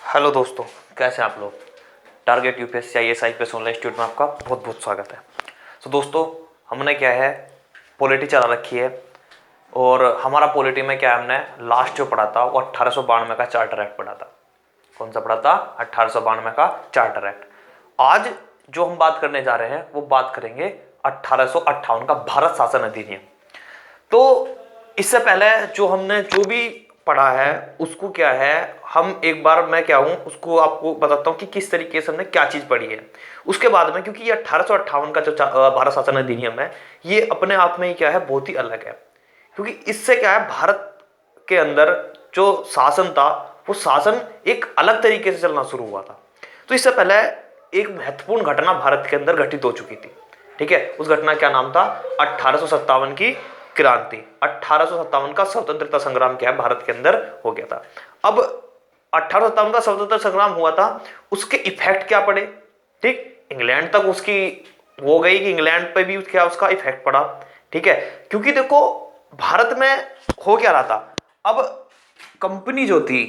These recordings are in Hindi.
हेलो दोस्तों, कैसे हैं आप लोग। Target UPSC IAS IPS online institute में आपका बहुत बहुत स्वागत है। तो दोस्तों, हमने क्या है पॉलिटी चला रखी है और हमारा पॉलिटी में क्या है, हमने लास्ट जो पढ़ा था वो 1892 का चार्टर एक्ट पढ़ा था। कौन सा पढ़ा था? 1892 का चार्टर एक्ट। आज जो हम बात करने जा रहे हैं वो बात करेंगे 1858 का भारत शासन अधिनियम। तो इससे पहले जो हमने जो भी पढ़ा है उसको क्या है, हम एक बार मैं क्या हूँ उसको आपको बताता हूँ कि किस तरीके से हमने क्या चीज़ पढ़ी है। उसके बाद में, क्योंकि ये 1858 का जो भारत शासन अधिनियम है, ये अपने आप में ही क्या है बहुत ही अलग है। क्योंकि इससे क्या है, भारत के अंदर जो शासन था वो शासन एक अलग तरीके से चलना शुरू हुआ था। तो इससे पहले एक महत्वपूर्ण घटना भारत के अंदर घटित हो चुकी थी। ठीक है, उस घटना का नाम था 1857 की क्रांति। 1857 का स्वतंत्रता संग्राम क्या है भारत के अंदर हो गया था। अब 1857 का स्वतंत्रता संग्राम हुआ था, उसके इफेक्ट क्या पड़े? ठीक, इंग्लैंड तक उसकी हो गई कि इंग्लैंड पे भी क्या उसका इफेक्ट पड़ा। ठीक है, क्योंकि देखो भारत में हो क्या रहा था। अब कंपनी जो थी,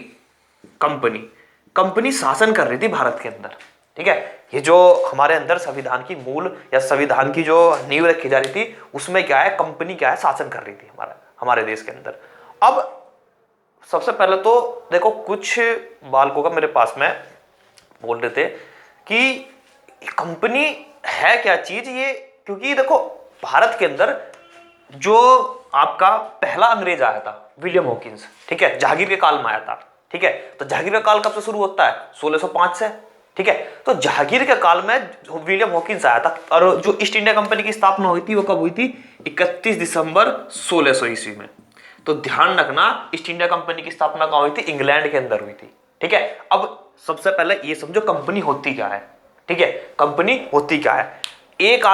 कंपनी कंपनी शासन कर रही थी भारत के अंदर। ठीक है, ये जो हमारे अंदर संविधान की मूल या संविधान की जो नींव रखी जा रही थी उसमें क्या है, कंपनी क्या है शासन कर रही थी हमारे देश के अंदर। अब सबसे पहले तो देखो, कुछ बालकों का मेरे पास में बोल रहे थे कि कंपनी है क्या चीज ये। क्योंकि देखो भारत के अंदर जो आपका पहला अंग्रेज आया था विलियम हॉकिंस, ठीक है, जहांगीर के काल में आया था। ठीक है, तो जहांगीर का काल कब से शुरू होता है? 1605 से। ठीक है, तो जहांगीर के काल में विलियम हॉकिंस आया था और जो ईस्ट इंडिया कंपनी की स्थापना हुई थी वो कब हुई थी? 31 दिसंबर 1600 ईस्वी में। तो ध्यान रखना, ईस्ट इंडिया कंपनी की स्थापना कहां हुई थी? इंग्लैंड के अंदर हुई थी। ठीक है, अब सबसे पहले ये समझो कंपनी होती क्या है। ठीक है, कंपनी होती क्या है? एक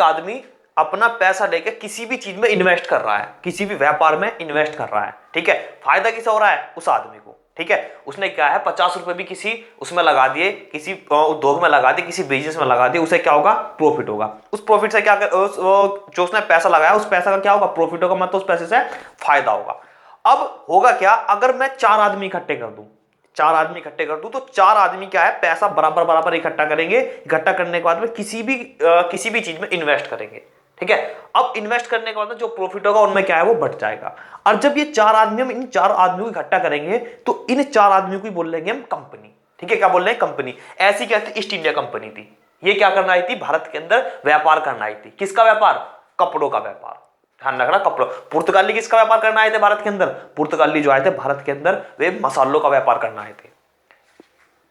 आदमी अपना पैसा लेके किसी भी चीज में इन्वेस्ट कर रहा है, किसी भी व्यापार में इन्वेस्ट कर रहा है। ठीक है, फायदा किसे हो रहा है? उस आदमी को। ठीक है, उसने क्या है 50 रुपए भी किसी उसमें लगा दिए, किसी उद्योग में लगा दिए, किसी बिजनेस में लगा दिए, उसे क्या होगा? प्रॉफिट होगा। उस प्रॉफिट से क्या जो उसने पैसा लगाया उस पैसा का क्या होगा? प्रॉफिट होगा, मतलब उस पैसे से फायदा होगा। अब होगा क्या, अगर मैं 4 आदमी इकट्ठे कर दूं, 4 आदमी इकट्ठे कर दूं, तो 4 आदमी क्या है पैसा बराबर बराबर इकट्ठा करेंगे। इकट्ठा करने के बाद में किसी भी चीज में इन्वेस्ट करेंगे। ठीक है, अब इन्वेस्ट करने के बाद जो प्रॉफिट होगा उनमें क्या है वो बढ़ जाएगा। और जब ये 4 आदमी, हम इन 4 आदमियों को इकट्ठा करेंगे तो इन 4 आदमियों को बोल लेंगे हम कंपनी। ठीक है, क्या बोल रहे हैं? कंपनी। ऐसी क्या थी? ईस्ट इंडिया कंपनी थी। ये क्या करना आई थी? भारत के अंदर व्यापार करना आई थी। किसका व्यापार? कपड़ों का व्यापार। ध्यान रखना, कपड़ों। पुर्तगाली किसका व्यापार करना आए थे भारत के अंदर? पुर्तगाली जो आए थे भारत के अंदर वे मसालों का व्यापार करना आए थे।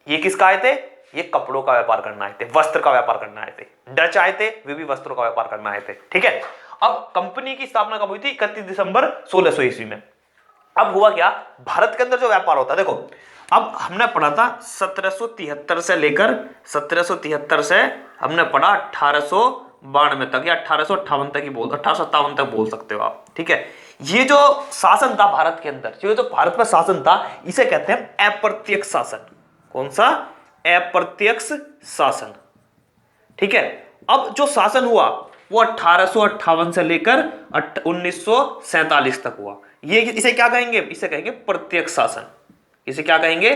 ये किसका आए थे? ये कपड़ों का व्यापार करना आए थे, वस्त्र का व्यापार करना आए थे। डच आए थे, वे भी वस्त्रों का व्यापार करना आए थे। ठीक है, अब कंपनी की स्थापना कब हुई थी? 31 दिसंबर 1600 ईस्वी में। अब हुआ क्या, भारत के अंदर जो व्यापार होता है, देखो अब हमने पढ़ा था 1773 से लेकर 1773 से हमने पढ़ा 1892 तक या 1858 तक ही 1857 तक बोल सकते हो आप। ठीक है, ये जो शासन था भारत के अंदर, ये जो भारत में शासन था इसे कहते हैं अप्रत्यक्ष शासन। कौन सा? अप्रत्यक्ष शासन। ठीक है, अब जो शासन हुआ वो 1858 से लेकर 1947 तक हुआ। ये इसे क्या कहेंगे? इसे कहेंगे प्रत्यक्ष शासन। इसे क्या कहेंगे?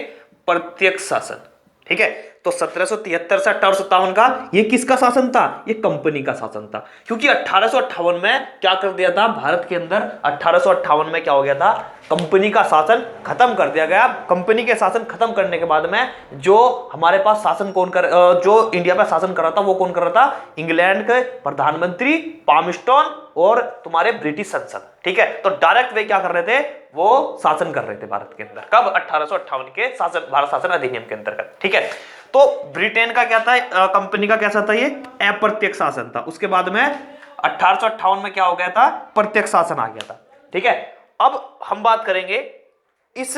प्रत्यक्ष शासन। ठीक है, तो 1773 से 1857 का ये किसका शासन था? ये कंपनी का शासन था। क्योंकि 1858 में क्या कर दिया था भारत के अंदर? 1858 में क्या हो गया था? कंपनी का शासन खत्म कर दिया गया। कंपनी के शासन खत्म करने के बाद में जो हमारे पास शासन जो इंडिया पर शासन कर रहा था वो कौन कर रहा था? इंग्लैंड के प्रधानमंत्री पामस्टोन और तुम्हारे ब्रिटिश संसद। ठीक है, तो डायरेक्ट वे क्या कर रहे थे? वो शासन कर रहे थे भारत के अंदर। कब? 1858 के भारत शासन अधिनियम के अंतर्गत। ठीक है, तो ब्रिटेन का क्या था? कंपनी का कैसा था? ये अप्रत्यक्ष शासन था। उसके बाद में 1858 में क्या हो गया था? प्रत्यक्ष शासन आ गया था। ठीक है, अब हम बात करेंगे इस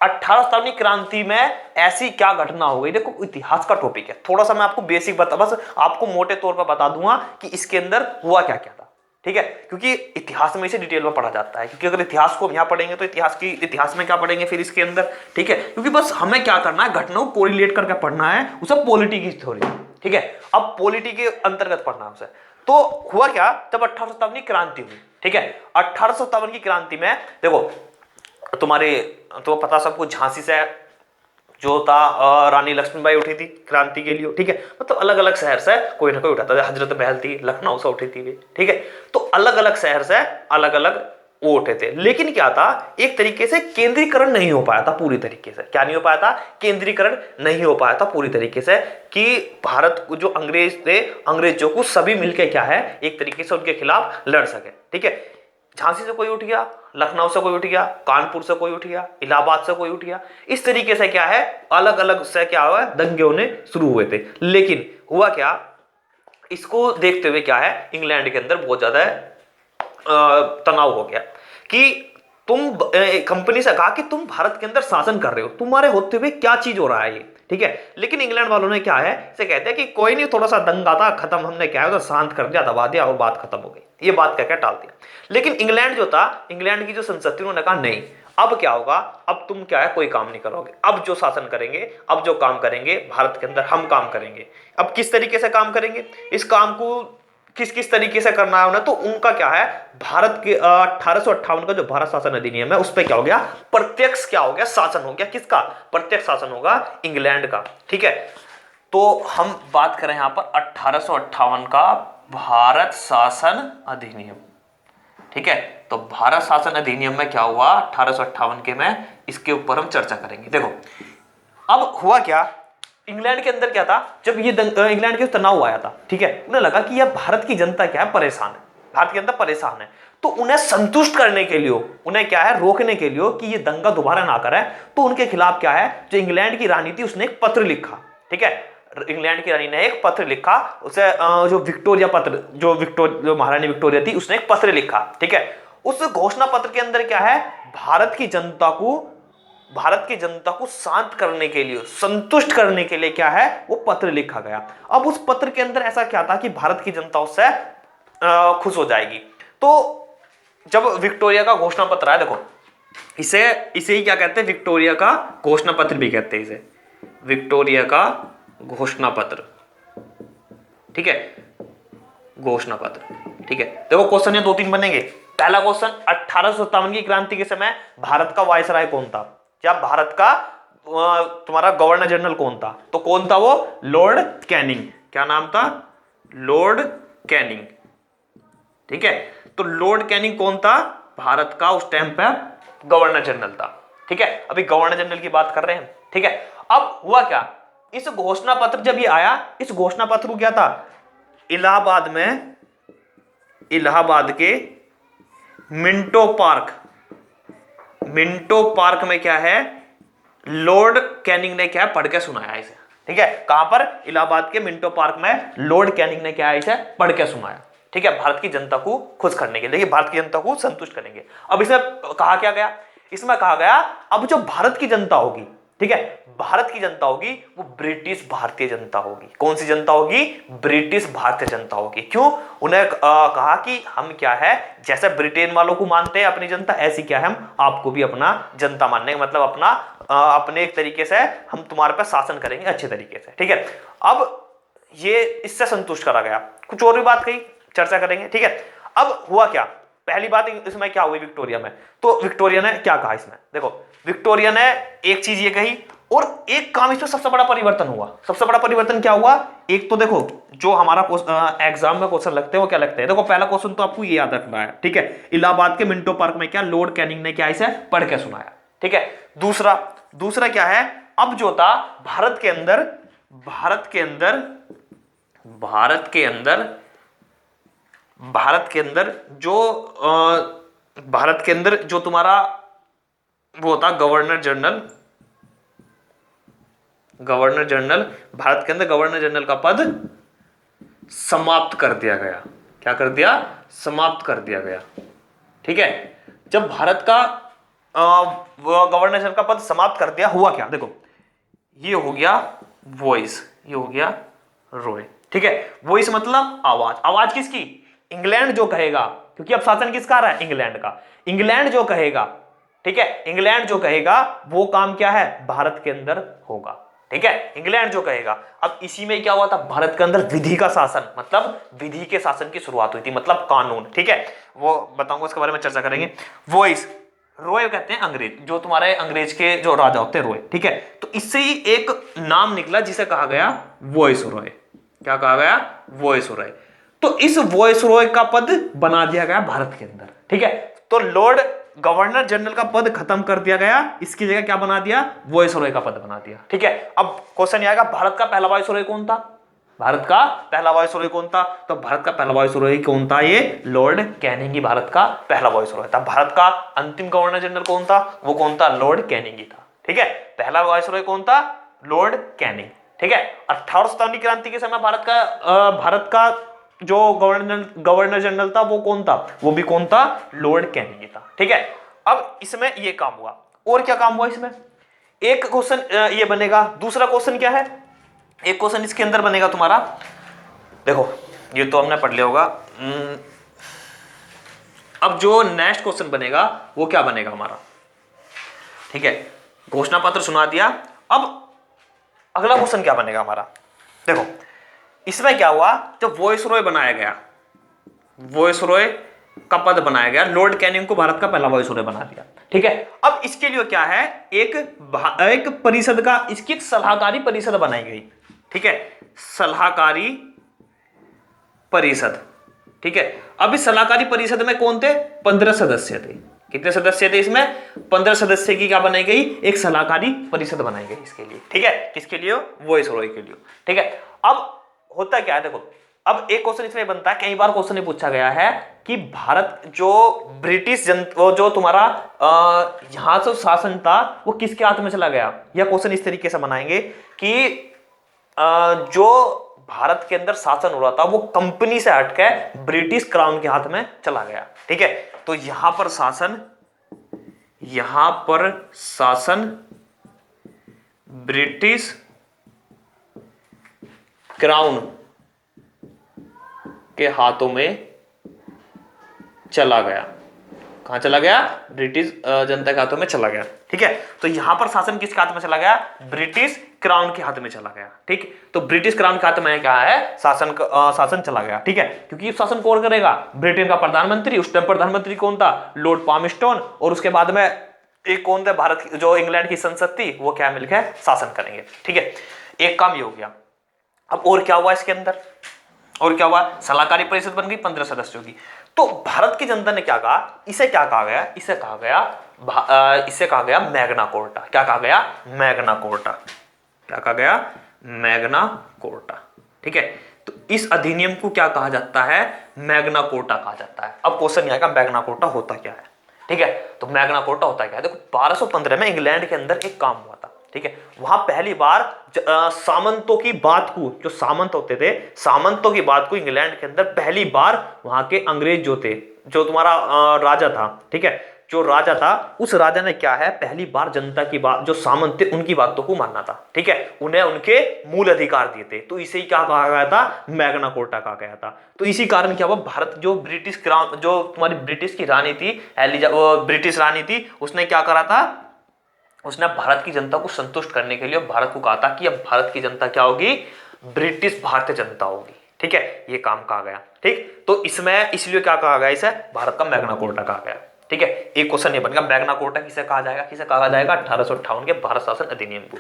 1857 क्रांति में ऐसी क्या घटना हो गई। देखो इतिहास का टॉपिक है, थोड़ा सा मैं आपको बेसिक बस आपको मोटे तौर पर बता दूंगा कि इसके अंदर हुआ क्या क्या था। ठीक है, क्योंकि इतिहास में इसे डिटेल में पढ़ा जाता है। क्योंकि अगर इतिहास को यहां पढ़ेंगे तो इतिहास में क्या पढ़ेंगे फिर इसके अंदर। ठीक है, क्योंकि बस हमें क्या करना है, घटनाओं को कोरिलेट करके पढ़ना है, उसे पॉलिटी की थ्योरी। ठीक है, अब पॉलिटी के अंतर्गत पढ़ना उसे। तो हुआ क्या, जब 1857 की क्रांति हुई। ठीक है, 1857 की क्रांति में देखो तुम्हें पता सबको, झांसी से जो था रानी लक्ष्मीबाई उठी थी क्रांति के लिए, ठीक है। मतलब अलग अलग शहर से कोई ना कोई उठाता था, हजरत महल थी, लखनऊ से उठी थी वे, ठीक है। तो अलग अलग शहर से अलग अलग वो उठे थे, लेकिन क्या था, एक तरीके से केंद्रीकरण नहीं हो पाया था पूरी तरीके से। क्या नहीं हो पाया था? केंद्रीकरण नहीं हो पाया था पूरी तरीके से, कि भारत को जो अंग्रेज थे, अंग्रेजों को सभी मिलकर क्या है, एक तरीके से उनके खिलाफ लड़ सके, ठीक है। झांसी से कोई उठ गया, लखनऊ से कोई उठ गया, कानपुर से कोई उठ गया, इलाहाबाद से कोई उठ गया, इस तरीके से क्या है, अलग अलग से क्या हुआ, दंगे होने शुरू हुए थे। लेकिन हुआ क्या, इसको देखते हुए क्या है, इंग्लैंड के अंदर बहुत ज्यादा तनाव हो गया कि तुम कंपनी से कहा कि तुम भारत के अंदर शासन कर रहे हो, तुम्हारे होते हुए क्या चीज हो रहा है ये, ठीक है। लेकिन इंग्लैंड वालों ने क्या है, इसे कहते हैं कि कोई नहीं, थोड़ा सा दंगा था, खत्म, हमने क्या है तो शांत कर दिया, दबा दिया और बात खत्म हो गई, ये बात कह के टाल दिया। लेकिन इंग्लैंड जो था, इंग्लैंड की जो संसद थी, उन्होंने कहा नहीं, अब क्या होगा, अब तुम क्या है कोई काम नहीं करोगे, अब जो शासन करेंगे, अब जो काम करेंगे भारत के अंदर, हम काम करेंगे। अब किस तरीके से काम करेंगे, इस काम को किस किस तरीके से करना है उन्हें, तो उनका क्या है, भारत के 1858 का जो भारत शासन अधिनियम है, उस पर क्या हो गया, प्रत्यक्ष क्या हो गया, शासन हो गया। किसका? प्रत्यक्ष शासन होगा इंग्लैंड का, ठीक है। तो हम बात करें यहां पर 1858 का भारत शासन अधिनियम, ठीक है। तो भारत शासन अधिनियम में क्या हुआ 1858 के में, इसके ऊपर हम चर्चा करेंगे। देखो अब हुआ क्या, इंग्लैंड के अंदर क्या था, जब ये इंग्लैंड के तनाव आया था, ठीक है, उन्हें लगा कि यह भारत की जनता क्या है, परेशान है, भारत के अंदर परेशान है, तो उन्हें संतुष्ट करने के लिए, उन्हें क्या है, रोकने के लिए कि ये दंगा दोबारा ना करे, तो उनके खिलाफ क्या है, जो इंग्लैंड की रानी थी, उसने एक पत्र लिखा, ठीक है। इंग्लैंड की रानी ने एक पत्र लिखा, उसे जो विक्टोरिया पत्र, जो महारानी विक्टोरिया थी, उसने एक पत्र लिखा, ठीक है। उस घोषणा पत्र के अंदर क्या है, भारत की जनता को शांत करने के लिए, संतुष्ट करने के लिए क्या है, वो पत्र लिखा गया। अब उस पत्र के अंदर ऐसा क्या था कि भारत की जनता उससे खुश हो जाएगी। तो जब विक्टोरिया का घोषणा पत्र आया, देखो इसे ही क्या कहते हैं, विक्टोरिया का घोषणा पत्र भी कहते हैं इसे, विक्टोरिया का घोषणा पत्र, ठीक है, घोषणा पत्र, ठीक है। देखो क्वेश्चन ये 2-3 बनेंगे। पहला क्वेश्चन, 1857 की क्रांति के समय भारत का वायसराय कौन था, क्या भारत का तुम्हारा गवर्नर जनरल कौन था, तो कौन था वो, लॉर्ड कैनिंग। क्या नाम था, लॉर्ड कैनिंग, ठीक है। तो लॉर्ड कैनिंग कौन था, भारत का उस टाइम पे गवर्नर जनरल था, ठीक है। अभी गवर्नर जनरल की बात कर रहे हैं, ठीक है। अब हुआ क्या, इस घोषणा पत्र जब ये आया, इस घोषणा पत्र को क्या था, इलाहाबाद के मिंटो पार्क में क्या है, लॉर्ड कैनिंग ने क्या पढ़ के सुनाया इसे, ठीक है। कहां पर, इलाहाबाद के मिंटो पार्क में लॉर्ड कैनिंग ने क्या है, इसे पढ़ के सुनाया, ठीक है, भारत की जनता को खुश करने के लिए, भारत की जनता को संतुष्ट करेंगे। अब इसमें कहा क्या गया, इसमें कहा गया अब जो भारत की जनता होगी, ठीक है, भारत की जनता होगी, वो ब्रिटिश भारतीय जनता होगी। कौन सी जनता होगी, ब्रिटिश भारतीय जनता होगी। क्यों, उन्हें कहा कि हम क्या है, जैसे ब्रिटेन वालों को मानते हैं अपनी जनता, ऐसी क्या है, हम आपको भी अपना जनता मानने का मतलब अपना अपने एक तरीके से हम तुम्हारे पर शासन करेंगे अच्छे तरीके से, ठीक है। अब ये इससे संतुष्ट करा गया। कुछ और भी बात कही, चर्चा करेंगे, ठीक है। अब हुआ क्या, पहली बात इसमें क्या हुई विक्टोरिया में, तो विक्टोरिया ने क्या कहा इसमें, देखो विक्टोरिया ने एक चीज ये कही, और एक काम इसमें सबसे बड़ा परिवर्तन हुआ। सबसे बड़ा परिवर्तन क्या हुआ, एक तो देखो जो हमारा एग्जाम में क्वेश्चन लगते हैं वो क्या लगते हैं, देखो पहला क्वेश्चन तो आपको ये याद रखना है, ठीक है, इलाहाबाद के मिंटो पार्क में क्या लॉर्ड कैनिंग ने क्या इसे पढ़ के सुनाया, ठीक है। दूसरा क्या है, अब जो था भारत के अंदर जो तुम्हारा वो था गवर्नर जनरल, भारत के अंदर गवर्नर जनरल का पद समाप्त कर दिया गया। क्या कर दिया, समाप्त कर दिया गया, ठीक है। जब भारत का गवर्नर जनरल का पद समाप्त कर दिया, हुआ क्या, देखो ये हो गया वॉइस, ये हो गया रोए, ठीक है। वॉइस मतलब आवाज, आवाज किसकी, इंग्लैंड जो कहेगा, क्योंकि अब शासन किसका आ रहा है, इंग्लैंड का। इंग्लैंड जो कहेगा, ठीक है, इंग्लैंड जो कहेगा वो काम क्या है, भारत के अंदर होगा, ठीक है, इंग्लैंड जो कहेगा। अब इसी में क्या हुआ था, भारत के अंदर विधि का शासन, मतलब विधि के शासन की शुरुआत हुई थी, मतलब कानून, ठीक है, वो बताऊंगा, उसके बारे में चर्चा करेंगे। वॉइस, रॉय कहते हैं अंग्रेज, जो तुम्हारे अंग्रेज के जो राजा होते हैं रॉय, ठीक है। तो इससे ही एक नाम निकला जिसे कहा गया वॉइस रॉय। क्या कहा गया? वॉइस रॉय। तो इस वॉइस रॉय का पद बना दिया गया भारत के अंदर, ठीक है। तो लॉर्ड गवर्नर जनरल का पद खत्म कर दिया गया, इसकी जगह क्या बना दिया? वॉइस रॉय का पद बना दिया, ठीक है। अब क्वेश्चन ये आएगा, भारत का पहला वॉइस रॉय कौन था? भारत का पहला वायसरॉय कौन था? तो भारत का पहला वायसरॉय कौन था? ये लॉर्ड कैनिंग ही भारत का पहला वायसरॉय था। भारत का अंतिम गवर्नर जनरल कौन था? वो कौन था? लॉर्ड कैनिंग ही था, ठीक है। पहला वायसरॉय कौन था? लॉर्ड कैनिंग, ठीक है। 18 शताब्दी क्रांति के समय भारत का जो गवर्नर जनरल था वो कौन था? वो भी कौन था? लॉर्ड कैनिंग ही था, ठीक है। अब इसमें ये काम हुआ, और क्या काम हुआ इसमें? एक क्वेश्चन ये बनेगा। दूसरा क्वेश्चन क्या है? एक क्वेश्चन इसके अंदर बनेगा तुम्हारा, देखो ये तो हमने पढ़ लिया होगा। अब जो नेक्स्ट क्वेश्चन बनेगा वो क्या बनेगा हमारा, ठीक है। घोषणा पत्र सुना दिया, अब अगला क्वेश्चन क्या बनेगा हमारा? देखो इसमें क्या हुआ, जब वॉइस रॉय बनाया गया, वॉइस रॉय का पद बनाया गया, लॉर्ड कैनिंग को भारत का पहला वॉइस रॉय बना दिया, ठीक है। अब इसके लिए क्या है? एक परिषद का, इसकी एक सलाहकारी परिषद बनाई गई, ठीक है। सलाहकारी परिषद, ठीक है। अब इस सलाहकारी परिषद में कौन थे? 15 सदस्य थे। कितने सदस्य थे इसमें? 15 सदस्य की क्या बनाई गई? एक सलाहकारी परिषद बनाई गई इसके लिए, ठीक है। किसके लिए? वॉइस रॉय के लिए, ठीक है। अब होता क्या है, देखो अब एक क्वेश्चन इसमें बनता है, कई बार क्वेश्चन पूछा गया है कि भारत जो ब्रिटिश जो तुम्हारा यहां से शासन था वो किसके हाथ में चला गया? या क्वेश्चन इस तरीके से बनाएंगे कि जो भारत के अंदर शासन हो रहा था वो कंपनी से हटके ब्रिटिश क्राउन के हाथ में चला गया, ठीक है। तो यहां पर शासन ब्रिटिश क्राउन के हाथों में चला गया। कहां चला गया? ब्रिटिश जनता के हाथों में चला गया, ठीक है। तो यहां पर शासन किसके हाथ में चला गया? ब्रिटिश क्राउन के हाथ में चला गया, ठीक। तो ब्रिटिश क्राउन के हाथ में क्या है? शासन चला गया, ठीक है। क्योंकि शासन कौन करेगा? ब्रिटेन का प्रधानमंत्री। उस टाइम प्रधानमंत्री कौन था? लॉर्ड पामस्टोन। और उसके बाद में एक कौन थे? भारत जो इंग्लैंड की संसद थी, वो क्या मिलकर शासन करेंगे, ठीक है। एक काम ये हो गया। अब और क्या हुआ इसके अंदर? और क्या हुआ? सलाहकारी परिषद बन गई 15 सदस्यों की। तो भारत की जनता ने क्या कहा? इसे क्या कहा गया? इसे कहा गया मैग्ना कोर्टा। क्या कहा गया? Magna Carta. क्या कहा गया? मैग्ना कोर्टा, ठीक है। तो इस अधिनियम को क्या कहा जाता है? मैग्ना कोर्टा कहा जाता है। अब क्वेश्चन आएगा मैग्ना कोर्टा होता क्या है, ठीक है। तो मैग्ना कोर्टा होता क्या है? देखो 1215 में इंग्लैंड के अंदर एक काम हुआ था, ठीक है। वहां पहली बार सामंतों की बात को, जो सामंत होते थे, सामंतों की बात को इंग्लैंड के अंदर पहली बार वहां के अंग्रेज जो थे, जो तुम्हारा राजा था, ठीक है, जो राजा था, उस राजा ने क्या है, पहली बार जनता की बात, जो सामंत थे उनकी बातों को मानना था, ठीक है। उन्हें उनके मूल अधिकार दिए थे। तो इसे ही क्या कहा गया था? मैग्ना कोर्टा कहा गया था। तो इसी कारण क्या हुआ, भारत जो ब्रिटिश क्राउन, जो तुम्हारी ब्रिटिश की रानी थी, ब्रिटिश रानी थी, उसने क्या करा था? उसने भारत की जनता को संतुष्ट करने के लिए भारत को कहा था कि अब भारत की जनता क्या होगी? ब्रिटिश भारतीय जनता होगी, ठीक है। ये काम कहा गया, ठीक। तो इसमें इसलिए क्या कहा गया? इसे भारत का मैग्ना कोर्टा कहा गया, ठीक है। एक क्वेश्चन ये बन गया, मैग्ना कोर्टा किसे कहा जाएगा? किसे कहा जाएगा? 1858 के भारत शासन अधिनियम को।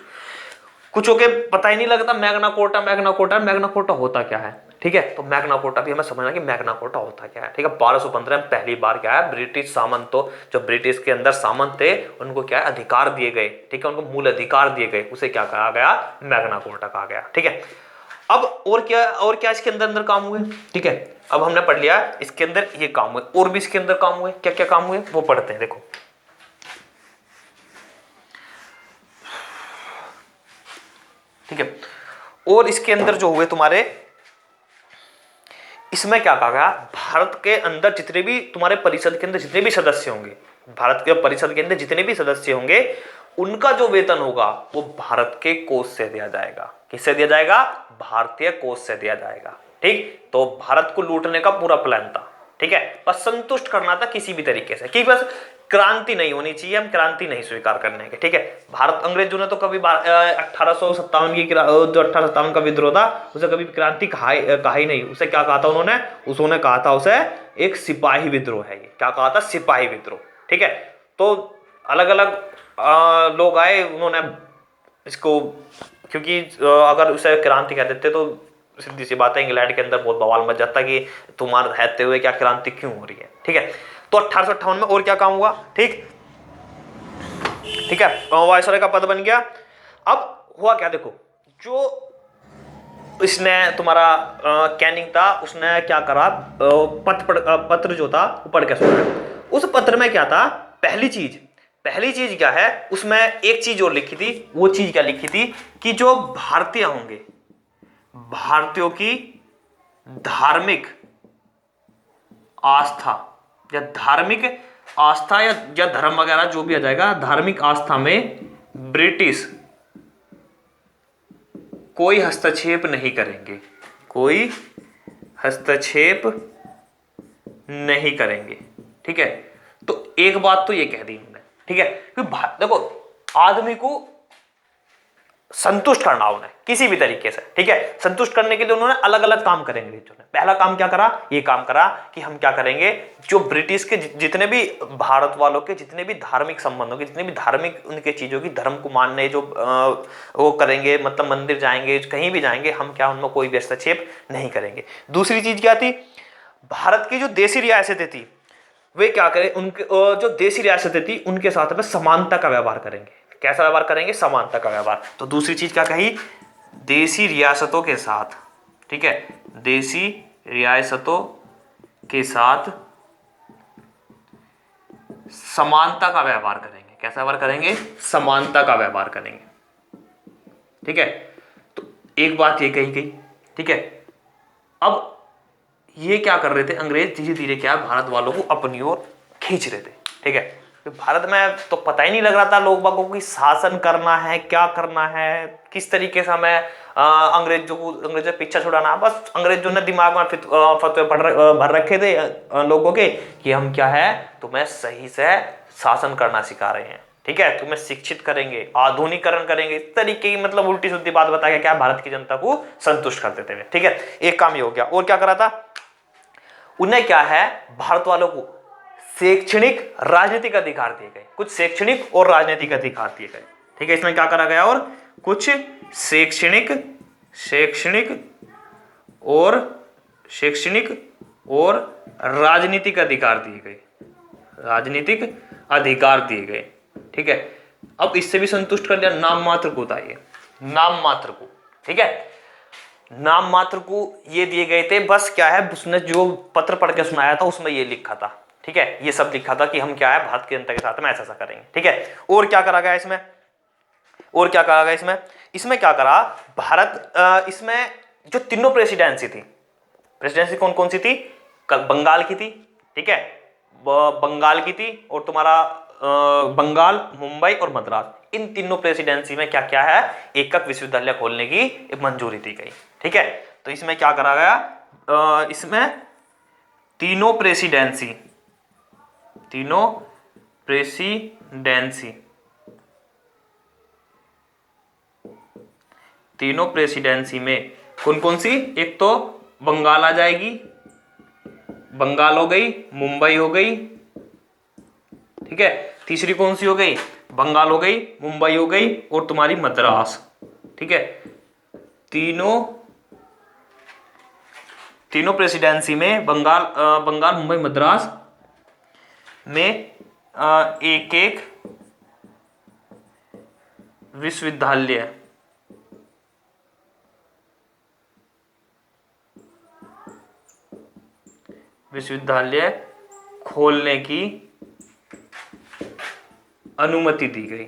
कुछ के पता ही नहीं लगता Magna Carta, Magna Carta, Magna Carta होता क्या है, ठीक है। तो मैग्ना कोर्टा भी हमें समझना कि मैग्ना कोर्टा होता क्या है, ठीक है। 1215 में पहली बार क्या है, ब्रिटिश सामंतों, जो ब्रिटिश के अंदर सामंत थे, उनको क्या है, अधिकार दिए गए, ठीक है, उनको मूल अधिकार दिए गए, उसे क्या कहा गया? मैग्ना कोर्टा कहा गया, ठीक है। अब और क्या इसके अंदर काम हुए, ठीक है। अब हमने पढ़ लिया इसके अंदर ये काम हुए, और भी इसके अंदर काम हुए। क्या क्या काम हुए वो पढ़ते हैं, देखो। ठीक है, और इसके अंदर जो हुए तुम्हारे, इसमें क्या कहा गया, भारत के अंदर जितने भी तुम्हारे परिषद के अंदर जितने भी सदस्य होंगे, भारत के परिषद के अंदर जितने भी सदस्य होंगे, उनका जो वेतन होगा वो भारत के कोष से दिया जाएगा। किससे दिया जाएगा? भारतीय कोष से दिया जाएगा, ठीक। तो भारत को लूटने का पूरा प्लान था, ठीक है, बस संतुष्ट करना था किसी भी तरीके से, कि बस क्रांति नहीं होनी चाहिए, हम क्रांति नहीं स्वीकार करने के, ठीक है। भारत अंग्रेजों ने तो कभी 1857 की जो 1857 का विद्रोह था उसे कभी क्रांति कहा ही नहीं। उसे क्या कहा था उन्होंने कहा था उसे एक सिपाही विद्रोह है। ये क्या कहा था? सिपाही विद्रोह, ठीक है। तो अलग अलग लोग आए, उन्होंने इसको, क्योंकि अगर उसे क्रांति कह देते तो सीधी सी बात है इंग्लैंड के अंदर बहुत बवाल मच जाता कि तुम्हारे रहते हुए क्या क्रांति क्यों हो रही है, ठीक है। तो 1858 में और क्या काम हुआ, ठीक ठीक है, वायसराय का पद बन गया। अब हुआ क्या, देखो जो इसने तुम्हारा कैनिंग था, उसने क्या करा, पत्र जो था वो पढ़ के सुनाया। उस पत्र में क्या था, पहली चीज क्या है, उसमें एक चीज और लिखी थी। वो चीज क्या लिखी थी कि जो भारतीय होंगे, भारतीयों की धार्मिक आस्था या धर्म वगैरह जो भी आ जाएगा, धार्मिक आस्था में ब्रिटिश कोई हस्तक्षेप नहीं करेंगे, कोई हस्तक्षेप नहीं करेंगे, ठीक है। तो एक बात तो ये कह दी उन्होंने, ठीक है, देखो आदमी को संतुष्ट करना उन्हें किसी भी तरीके से, ठीक है। संतुष्ट करने के लिए उन्होंने अलग अलग काम करेंगे। पहला काम क्या करा, ये काम करा कि हम क्या करेंगे, जो ब्रिटिश के जितने भी भारत वालों के जितने भी धार्मिक संबंधों के, जितने भी धार्मिक उनके चीजों की, धर्म को मानने जो वो करेंगे, मतलब मंदिर जाएंगे, कहीं भी जाएंगे, हम क्या उनमें कोई भी हस्तक्षेप नहीं करेंगे। दूसरी चीज क्या थी, भारत की जो देसी रियासतें थी वे क्या करें, उनके जो देसी रियासतें थी उनके साथ में समानता का व्यवहार करेंगे। कैसा व्यवहार करेंगे, समानता का व्यवहार। तो दूसरी चीज क्या कही, देसी रियासतों के साथ, ठीक है, देसी रियासतों के साथ समानता का व्यवहार करेंगे। कैसा व्यवहार करेंगे, समानता का व्यवहार करेंगे, ठीक है। तो एक बात ये कही गई, ठीक है। अब ये क्या कर रहे थे, अंग्रेज धीरे धीरे क्या भारत वालों को अपनी ओर खींच रहे थे, ठीक है। भारत में तो पता ही नहीं लग रहा था लोग बागों की शासन करना है, क्या करना है, किस तरीके से हमें अंग्रेजों पीछा छुड़ाना। बस अंग्रेजों ने दिमाग में फतवे भर रखे थे लोगों के कि हम क्या है, तुम्हें सही से शासन करना सिखा रहे हैं, ठीक है, तुम्हें शिक्षित करेंगे, आधुनिकरण करेंगे, इस तरीके की मतलब उल्टी सुल्टी बात बता के क्या भारत की जनता को संतुष्ट कर देते थे, ठीक है। एक काम ये हो गया। और क्या करा था उन्हें, क्या है, भारत वालों को शैक्षणिक राजनीतिक अधिकार दिए गए, कुछ शैक्षणिक और राजनीतिक अधिकार दिए गए, ठीक है। इसमें क्या करा गया, और कुछ शैक्षणिक और राजनीतिक अधिकार दिए गए, ठीक है। अब इससे भी संतुष्ट कर दिया, नाम मात्र को था ये, नाम मात्र को, ठीक है, नाम मात्र को ये दिए गए थे। बस क्या है, उसने जो पत्र पढ़ के सुनाया था उसमें ये लिखा था, ठीक है, ये सब लिखा था कि हम क्या है भारत की जनता के साथ में ऐसा ऐसा करेंगे, ठीक है। और क्या करा गया इसमें, इसमें क्या करा भारत, इसमें जो तीनों प्रेसिडेंसी कौन कौन सी थी, बंगाल की थी, ठीक है, बंगाल की थी, और तुम्हारा बंगाल, मुंबई और मद्रास, इन तीनों प्रेसिडेंसी में क्या क्या है, एकक विश्वविद्यालय खोलने की एक मंजूरी दी गई, ठीक है। तो इसमें क्या करा गया, इसमें तीनों प्रेसिडेंसी में कौन कौन सी, एक तो बंगाल आ जाएगी, बंगाल हो गई, मुंबई हो गई, ठीक है। तीसरी कौन सी हो गई, बंगाल हो गई, मुंबई हो गई, और तुम्हारी मद्रास, ठीक है। तीनों प्रेसिडेंसी में बंगाल, मुंबई, मद्रास में एक एक विश्वविद्यालय खोलने की अनुमति दी गई।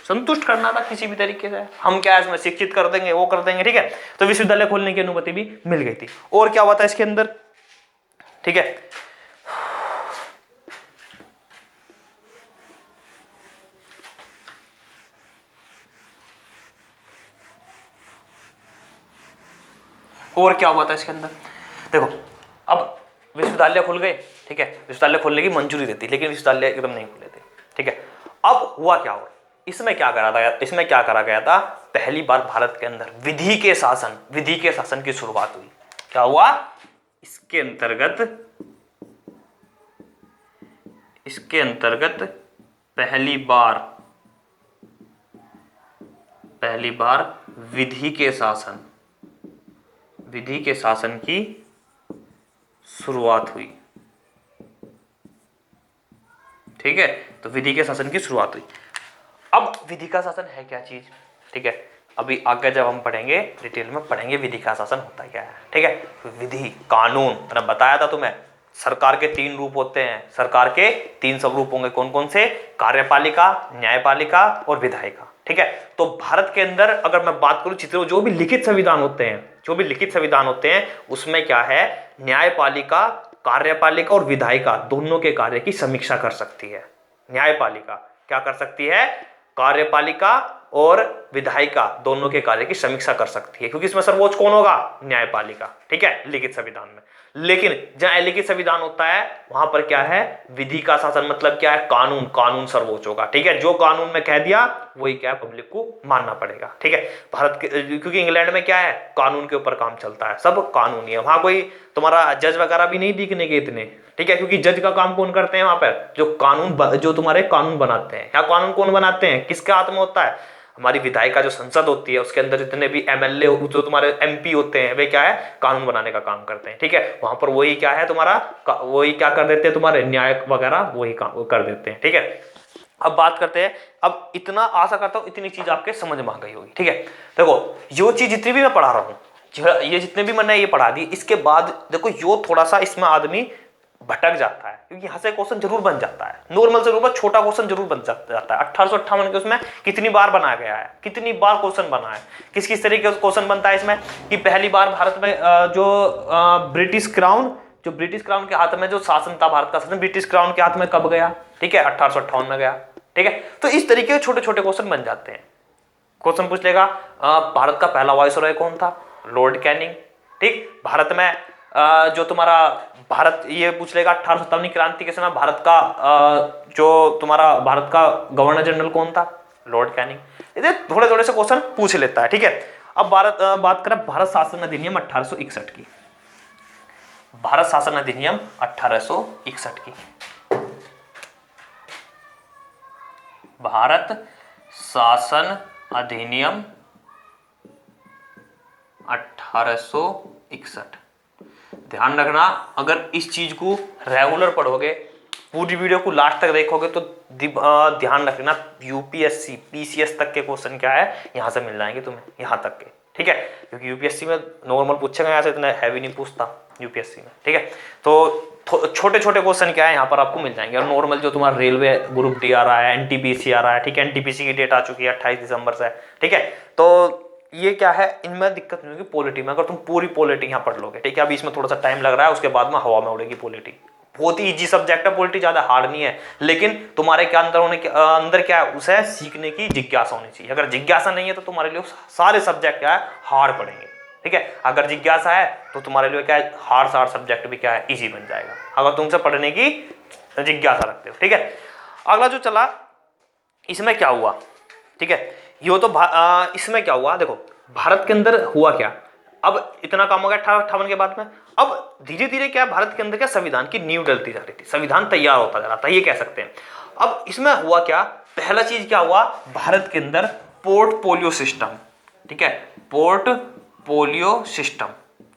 संतुष्ट करना था किसी भी तरीके से, हम क्या इसमें शिक्षित कर देंगे, वो कर देंगे, ठीक है। तो विश्वविद्यालय खोलने की अनुमति भी मिल गई थी। और क्या हुआ था इसके अंदर, ठीक है, और क्या हुआ था इसके अंदर, देखो अब विश्वविद्यालय खुल गए, ठीक है, विश्वविद्यालय खोलने की मंजूरी देती, लेकिन विश्वविद्यालय एकदम नहीं खुले थे, ठीक है। अब हुआ क्या, इसमें क्या करा गया था, पहली बार भारत के अंदर विधि के शासन की शुरुआत हुई। क्या हुआ, इसके अंतर्गत इसके अंतर्गत पहली बार विधि के शासन की शुरुआत हुई। ठीक है, तो विधि के शासन की शुरुआत हुई। अब विधि का शासन है क्या चीज? ठीक है, अभी आगे जब हम पढ़ेंगे डिटेल में पढ़ेंगे विधि का शासन होता क्या है। ठीक है, विधि कानून मैंने बताया था तुम्हें, सरकार के 3 रूप होते हैं, सरकार के 3 स्वरूप होंगे। कौन कौन से? कार्यपालिका, न्यायपालिका और विधायिका। ठीक है, तो भारत के अंदर अगर मैं बात करूं जो भी लिखित संविधान होते हैं उसमें क्या है, न्यायपालिका, कार्यपालिका और विधायिका दोनों के कार्य की समीक्षा कर सकती है। न्यायपालिका क्या कर सकती है? कार्यपालिका और विधायिका दोनों के कार्य की समीक्षा कर सकती है, क्योंकि इसमें सर्वोच्च कौन होगा? न्यायपालिका। ठीक है, लिखित संविधान में। लेकिन जहां अलिखित संविधान होता है वहां पर क्या है? विधि का शासन मतलब क्या है? कानून सर्वोच्च होगा। ठीक है, जो कानून में कह दिया वही क्या है, पब्लिक को मानना पड़ेगा। ठीक है, भारत के, क्योंकि इंग्लैंड में क्या है, कानून के ऊपर काम चलता है, सब कानूनी है। वहां कोई तुम्हारा जज वगैरह भी नहीं दिखने के इतने। ठीक है, क्योंकि जज का काम कौन करते हैं वहां पर? जो तुम्हारे कानून बनाते हैं। या कानून कौन बनाते हैं? किसके हाथ में होता है? हमारी विधायिका जो संसद होती है उसके अंदर जितने भी एमएलए जो तुम्हारे एमपी होते हैं वे क्या है? कानून बनाने का काम करते हैं। ठीक है, वहां पर वही क्या है तुम्हारा, वही क्या कर देते हैं, तुम्हारे न्याय वगैरह वही काम कर देते हैं। ठीक है, अब बात करते हैं। अब इतना आशा करता हूं इतनी चीज आपके समझ में आ गई होगी। ठीक है, देखो यो चीज जितनी भी मैं पढ़ा रहा हूं, ये जितने भी मैंने ये पढ़ा दी, इसके बाद देखो यो थोड़ा सा इसमें आदमी भटक जाता है, क्योंकि यहां से क्वेश्चन जरूर बन जाता है। नॉर्मल से ऊपर छोटा क्वेश्चन जरूर बन जाता है। 1858 के उसमें कितनी बार बनाया गया है, कितनी बार क्वेश्चन बना है, किस किस तरीके से क्वेश्चन बनता है इसमें, कि पहली बार भारत में जो ब्रिटिश क्राउन के हाथ में जो शासन था, भारत का शासन ब्रिटिश क्राउन के हाथ में कब गया? ठीक है, 1858 में गया। ठीक है, तो इस तरीके के छोटे छोटे क्वेश्चन बन जाते हैं। क्वेश्चन पूछ लेगा भारत का पहला वायसरॉय कौन था? Lord Canning. ठीक, भारत में जो तुम्हारा भारत ये पूछ लेगा 1857 क्रांति के समय भारत का जो तुम्हारा भारत का गवर्नर जनरल कौन था? Lord Canning. इधर थोड़े थोड़े से क्वेश्चन पूछ लेता है। ठीक है, अब बात करें भारत शासन अधिनियम 1861 की। भारत शासन अधिनियम 1861 की। भारत शासन अधिनियम 1861। ध्यान रखना, अगर इस चीज को रेगुलर पढ़ोगे, पूरी वीडियो को लास्ट तक देखोगे तो ध्यान रखना यूपीएससी पीसीएस तक के क्वेश्चन क्या है यहां से मिल जाएंगे तुम्हें, यहां तक के। ठीक है, क्योंकि यूपीएससी में नॉर्मल पूछेगा, यहाँ से इतना हैवी नहीं पूछता यूपीएससी में। ठीक है, तो छोटे छोटे क्वेश्चन क्या है यहाँ पर आपको मिल जाएंगे। और नॉर्मल जो तुम्हारा रेलवे ग्रुप डी आ रहा है, एनटीपीसी आ रहा है। ठीक है, एनटीपीसी की डेट आ चुकी है 28 दिसंबर से। ठीक है, तो ये क्या है, इनमें दिक्कत नहीं होगी पॉलिटी में, अगर तुम पूरी पॉलिटी यहाँ पढ़ लोगे। ठीक है, अभी इसमें थोड़ा सा टाइम लग रहा है, उसके बाद में हवा में उड़ेगी पॉलिटी। बहुत ही इजी सब्जेक्ट है पॉलिटी, ज्यादा हार्ड नहीं है, लेकिन तुम्हारे क्या अंदर क्या है, उसे सीखने की जिज्ञासा होनी चाहिए। अगर जिज्ञासा नहीं है तो तुम्हारे लिए सारे सब्जेक्ट क्या है, हार्ड पड़ेंगे। ठीक है, अगर जिज्ञासा है तो तुम्हारे लिए क्या है, हार्ड सब्जेक्ट भी क्या है, इजी बन जाएगा, अगर तुमसे पढ़ने की जिज्ञासा रखते हो। ठीक है, अगला जो चला, इसमें क्या हुआ? ठीक है, यो तो इसमें क्या हुआ, देखो भारत के अंदर हुआ क्या, अब इतना काम हो गया 1858 के बाद में। अब धीरे धीरे क्या भारत के अंदर क्या संविधान की नींव डलती जा रही थी, संविधान तैयार होता जा रहा था, ये कह सकते हैं। अब इसमें हुआ क्या, पहला चीज क्या हुआ, भारत के अंदर पोर्टफोलियो सिस्टम। ठीक है, पोर्टफोलियो सिस्टम।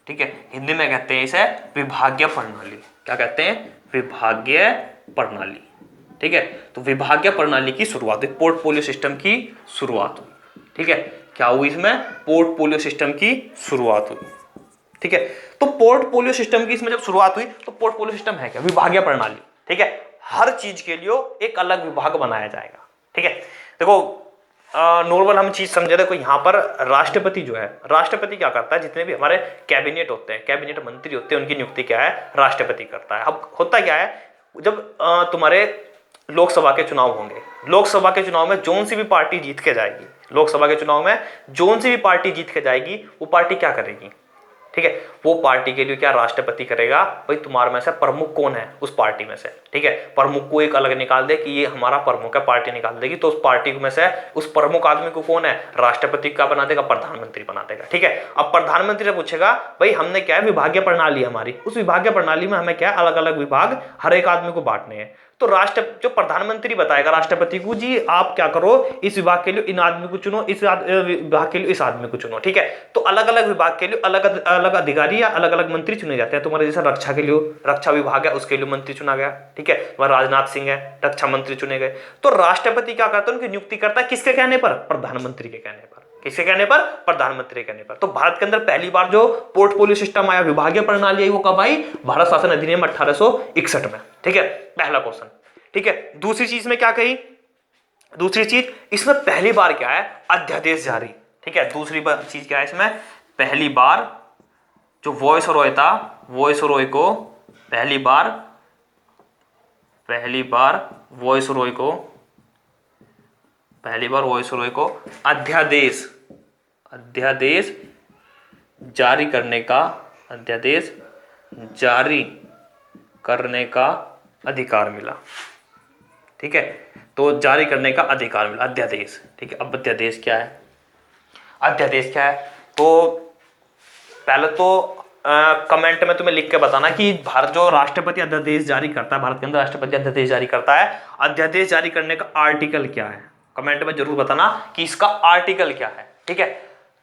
ठीक है, हिंदी में कहते हैं इसे विभागीय प्रणाली। क्या कहते हैं? विभागीय प्रणाली। ठीक है, तो विभागीय प्रणाली की शुरुआत हुई, पोर्टफोलियो सिस्टम की शुरुआत हुई। ठीक है, क्या हुई इसमें? पोर्टफोलियो सिस्टम की शुरुआत हुई। ठीक है, तो पोर्टफोलियो सिस्टम की इसमें जब शुरुआत हुई तो पोर्टफोलियो सिस्टम है क्या? विभागीय प्रणाली। ठीक है, हर चीज के लिए एक अलग विभाग बनाया जाएगा। ठीक है, देखो नॉर्मल हम चीज समझे, देखो यहाँ पर राष्ट्रपति जो है, राष्ट्रपति क्या करता है, जितने भी हमारे कैबिनेट होते हैं, कैबिनेट मंत्री होते हैं, उनकी नियुक्ति क्या है, राष्ट्रपति करता है। अब होता क्या है, जब तुम्हारे लोकसभा के चुनाव होंगे, लोकसभा के चुनाव में जोन सी भी पार्टी जीत के जाएगी, लोकसभा के चुनाव में जोन सी भी पार्टी जीत के जाएगी, वो पार्टी क्या करेगी? ठीक है, वो पार्टी के लिए क्या राष्ट्रपति करेगा, भाई तुम्हारे में से प्रमुख कौन है उस पार्टी में से। ठीक है, प्रमुख को एक अलग निकाल दे कि ये हमारा प्रमुख है, पार्टी निकाल देगी, तो उस पार्टी में से उस प्रमुख आदमी को कौन है, राष्ट्रपति का बना देगा, प्रधानमंत्री बना देगा। ठीक है, अब प्रधानमंत्री से पूछेगा भाई हमने क्या है, विभागीय प्रणाली हमारी, उस विभागीय प्रणाली में हमें क्या अलग अलग विभाग हर एक आदमी को बांटने हैं, तो जो प्रधानमंत्री बताएगा राष्ट्रपति को, जी आप क्या करो, इस विभाग के लिए इन आदमी को चुनो, इस विभाग के लिए इस आदमी को चुनो, ठीक है। तो अलग अलग विभाग के लिए अलग अलग अधिकारी या अलग अलग मंत्री चुने जाते हैं। तुम्हारे जैसे रक्षा के लिए रक्षा विभाग है, उसके लिए मंत्री चुना गया, ठीक है। तुम्हारा राजनाथ सिंह है, रक्षा मंत्री चुने गए। तो राष्ट्रपति क्या करता है, उनकी नियुक्ति करता है, किसके कहने पर? प्रधानमंत्री के कहने पर। किसके कहने पर? प्रधानमंत्री के कहने पर। तो भारत के अंदर पहली बार जो पोर्टफोलियो सिस्टम आया, विभागीय प्रणाली आई, वो कब आई? भारत शासन अधिनियम 1861 में, ठीक है। पहला क्वेश्चन, ठीक है। दूसरी चीज में क्या कही? दूसरी चीज इसमें पहली बार क्या है? अध्यादेश जारी, ठीक है। दूसरी चीज क्या है इसमें? पहली बार जो वॉइस रॉय था, वॉइस रॉय को पहली बार वॉइस रॉय को अध्यादेश जारी करने का अधिकार मिला, ठीक है। तो जारी करने का अधिकार मिला, अध्यादेश, ठीक है। अब अध्यादेश क्या है? तो पहले तो कमेंट में तुम्हें लिख के बताना कि भारत जो राष्ट्रपति अध्यादेश जारी करता है, भारत के अंदर राष्ट्रपति अध्यादेश जारी करता है, अध्यादेश जारी करने का आर्टिकल क्या है? कमेंट में जरूर बताना कि इसका आर्टिकल क्या है, ठीक है।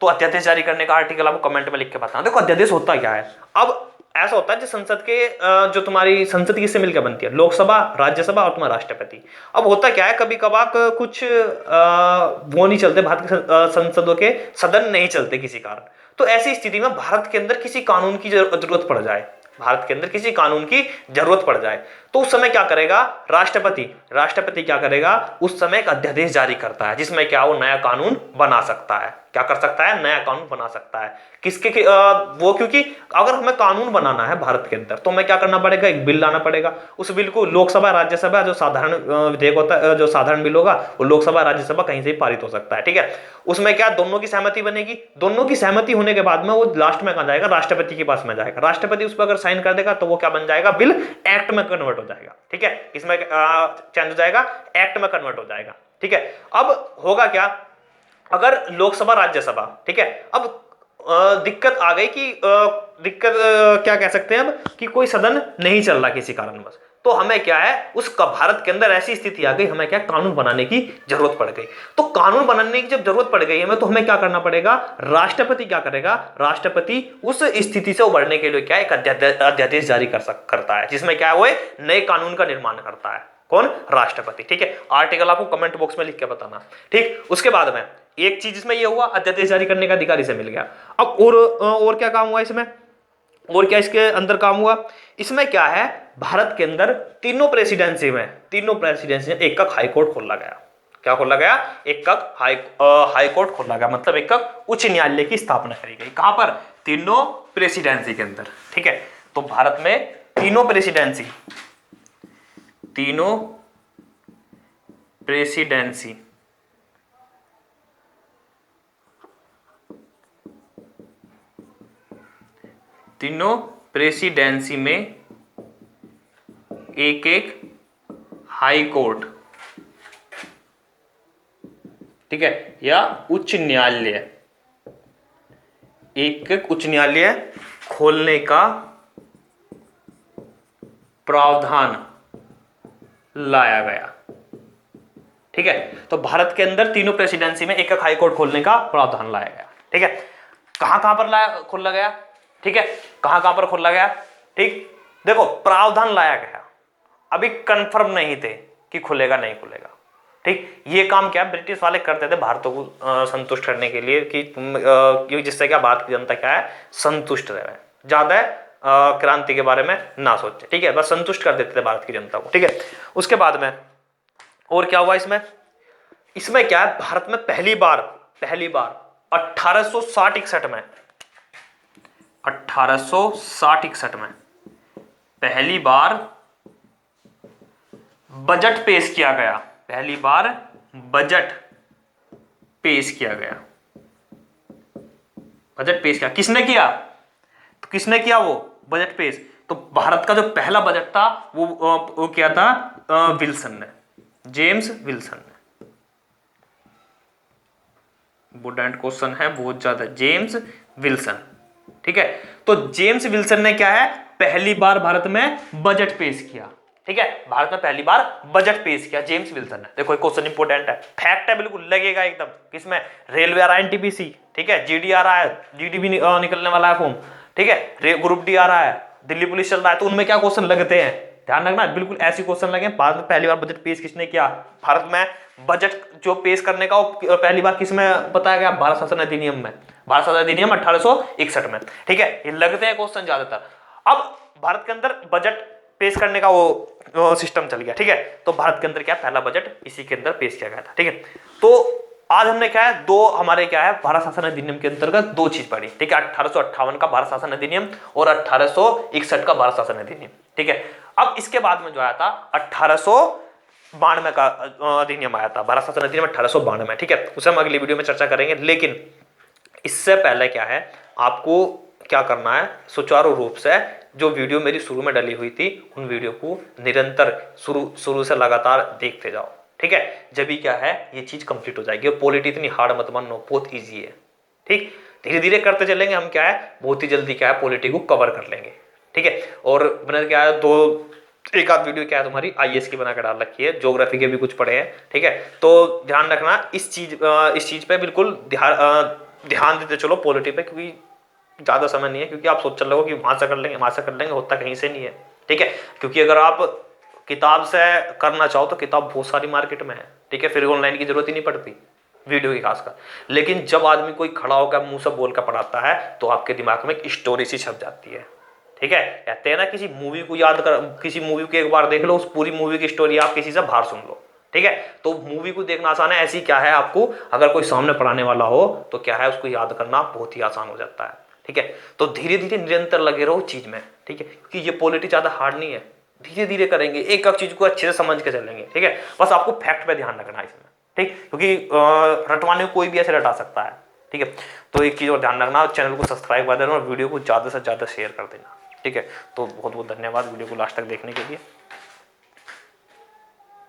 तो अध्यादेश जारी करने का आर्टिकल आपको कमेंट में लिख के बताना। देखो अध्यादेश होता क्या है। अब ऐसा होता है जो संसद के जो तुम्हारी संसद किससे मिलकर बनती है? लोकसभा, राज्यसभा और तुम्हारा राष्ट्रपति। अब होता क्या है, कभी कभार कुछ वो नहीं चलते, भारत के संसदों के सदन नहीं चलते किसी कारण। तो ऐसी स्थिति में भारत के अंदर किसी कानून की जरूरत पड़ जाए, तो उस समय क्या करेगा राष्ट्रपति क्या करेगा? उस समय एक अध्यादेश जारी करता है, जिसमें क्या वो नया कानून बना सकता है। क्या कर सकता है? नया कानून बना सकता है। किसके वो, क्योंकि अगर हमें कानून बनाना है भारत के अंदर, तो हमें क्या करना पड़ेगा? एक बिल लाना पड़ेगा। उस बिल को लोकसभा, राज्यसभा, जो साधारण विधेयक होता है, जो साधारण बिल होगा, वो लोकसभा, राज्यसभा कहीं से भी पारित हो सकता है, ठीक है। उसमें क्या दोनों की सहमति बनेगी। दोनों की सहमति होने के बाद में वो लास्ट में कहां जाएगा? राष्ट्रपति के पास में जाएगा। राष्ट्रपति उस पर अगर साइन कर देगा तो वो क्या बन जाएगा? बिल एक्ट में कन्वर्ट हो जाएगा, ठीक है। इसमें चेंज हो जाएगा, एक्ट में कन्वर्ट हो जाएगा, ठीक है। अब होगा क्या? अगर लोकसभा, राज्यसभा, ठीक है। अब दिक्कत आ गई कि क्या कह सकते हैं अब, कि कोई सदन नहीं चल रहा किसी कारणवश। तो हमें क्या है, उसका भारत के अंदर ऐसी स्थिति आ गई, हमें क्या कानून बनाने की जरूरत पड़ गई। तो कानून बनाने की जब जरूरत पड़ गई हमें, तो हमें क्या करना पड़ेगा? राष्ट्रपति क्या करेगा? राष्ट्रपति उस स्थिति से उबरने के लिए क्या एक अध्यादेश जारी करता है, जिसमें क्या है वो नए कानून का निर्माण करता है। कौन? राष्ट्रपति, ठीक है। आर्टिकल आपको कमेंट बॉक्स में लिख के बताना, ठीक। उसके बाद में एक चीज इसमें ये हुआ, अध्यादेश जारी करने का अधिकारी से मिल गया। अब और क्या काम हुआ इसमें? और क्या इसके अंदर काम हुआ? इसमें क्या है, भारत के अंदर तीनों प्रेसिडेंसी में एक हाई कोर्ट खोला गया। क्या खोला गया? एक हाई कोर्ट खोला गया, मतलब एक उच्च न्यायालय की स्थापना करी गई। कहां पर? तीनों प्रेसिडेंसी के अंदर, ठीक है। तो भारत में तीनों प्रेसिडेंसी में एक हाई कोर्ट, ठीक है, या उच्च न्यायालय, एक उच्च न्यायालय खोलने का प्रावधान लाया गया, ठीक है। तो भारत के अंदर तीनों प्रेसिडेंसी में एक हाई कोर्ट खोलने का प्रावधान लाया गया, ठीक है। कहां पर खोला गया, ठीक है, कहां पर खोला गया, ठीक। देखो प्रावधान लाया गया, अभी कंफर्म नहीं थे कि खुलेगा नहीं खुलेगा, ठीक। ये काम क्या ब्रिटिश वाले करते थे भारत को संतुष्ट करने के लिए, कि जिससे क्या भारत की जनता क्या है, संतुष्ट रहे, ज्यादा क्रांति के बारे में ना सोचे, ठीक है। बस संतुष्ट कर देते थे भारत की जनता को, ठीक है। उसके बाद में और क्या हुआ इसमें क्या है, भारत में पहली बार 1860-61 में पहली बार बजट पेश किया गया। किसने किया? तो किसने किया वो बजट पेश? तो भारत का जो पहला बजट था वो किया था विल्सन ने, जेम्स विल्सन ने। इंपोर्टेंट क्वेश्चन है बहुत ज्यादा, जेम्स विल्सन, ठीक है। तो जेम्स विल्सन ने क्या है, पहली बार भारत में बजट पेश किया, ठीक ठीक है। भारत में पहली बार बजट पेश किया जेम्स विल्सन ने। देखो क्वेश्चन इंपोर्टेंट है, फैक्ट है, बिल्कुल लगेगा एकदम। किसमें? रेलवे आ रहा है एनटीपीसी, ठीक है, जीडी आ रहा है, जीडी भी निकलने वाला है फॉर्म, ठीक है, ग्रुप डी आ रहा है, दिल्ली पुलिस चल रहा है, तो उनमें क्या क्वेश्चन लगते हैं, ध्यान रखना, बिल्कुल ऐसे क्वेश्चन लगे। भारत में पहली बार बजट पेश किसने किया? भारत में बजट जो पेश करने का वो पहली बार किसमें बताया गया? भारत शासन अधिनियम में, भारत शासन अधिनियम 1861 में, ठीक है। ये लगते हैं क्वेश्चन ज्यादातर। अब भारत के अंदर बजट पेश करने का वो सिस्टम चल गया, ठीक है। तो भारत के अंदर क्या पहला बजट इसी के अंदर पेश किया गया था, ठीक है। तो आज हमने क्या है, दो हमारे क्या है, भारत शासन अधिनियम के अंतर्गत दो चीज पढ़ी, ठीक है। 1858 का भारत शासन अधिनियम और 1861 का भारत शासन अधिनियम, ठीक है। अब इसके बाद में जो आया था 1892 का अधिनियम आया था, भारत शासन अधिनियम 1892 में, ठीक है। उसे हम अगली वीडियो में चर्चा करेंगे। लेकिन इससे पहले क्या है, आपको क्या करना है, सुचारू रूप से जो वीडियो मेरी शुरू में डली हुई थी उन वीडियो को निरंतर शुरू से लगातार देखते जाओ, ठीक है। जब भी क्या है ये चीज कंप्लीट हो जाएगी। और पॉलिटी इतनी हार्ड मत मानो, बहुत इजी है, ठीक। धीरे धीरे करते चलेंगे हम, क्या है बहुत ही जल्दी क्या है पॉलिटी को कवर कर लेंगे, ठीक है। और मैंने क्या है एक आध वीडियो क्या है तुम्हारी आईएएस की बना कर डाल रखी है, ज्योग्राफी के भी कुछ पढ़े हैं, ठीक है। तो ध्यान रखना इस चीज पे बिल्कुल ध्यान देते चलो पॉलिटी पे, क्योंकि ज्यादा समय नहीं है। क्योंकि आप सोच चल रहे हो कि वहां से कर लेंगे, होता कहीं से नहीं है, ठीक है। क्योंकि अगर आप किताब से करना चाहो तो किताब बहुत सारी मार्केट में है, ठीक है, फिर ऑनलाइन की जरूरत ही नहीं पड़ती, वीडियो की खासकर। लेकिन जब आदमी कोई खड़ा होकर मुंह से बोल कर पढ़ाता है तो आपके दिमाग में एक स्टोरी सी छप जाती है, ठीक है। कहते हैं ना किसी मूवी को याद कर, किसी मूवी को एक बार देख लो, उस पूरी मूवी की स्टोरी आप किसी से बाहर सुन लो, ठीक है। तो मूवी को देखना आसान है, ऐसी क्या है आपको अगर कोई सामने पढ़ाने वाला हो तो क्या है उसको याद करना बहुत ही आसान हो जाता है, ठीक है। तो धीरे धीरे निरंतर लगे रहो चीज में, ठीक है, क्योंकि ये पॉलिटी ज्यादा हार्ड नहीं है, धीरे धीरे करेंगे, एक एक चीज को अच्छे से समझ के चलेंगे, ठीक है। बस आपको फैक्ट पे ध्यान रखना है इसमें, ठीक, क्योंकि रटवाने को कोई भी ऐसे रटा सकता है, ठीक है। तो एक चीज और ध्यान रखना, चैनल को सब्सक्राइब कर देना और वीडियो को ज्यादा से ज्यादा शेयर कर देना, ठीक है। तो बहुत बहुत धन्यवाद वीडियो को लास्ट तक देखने के लिए।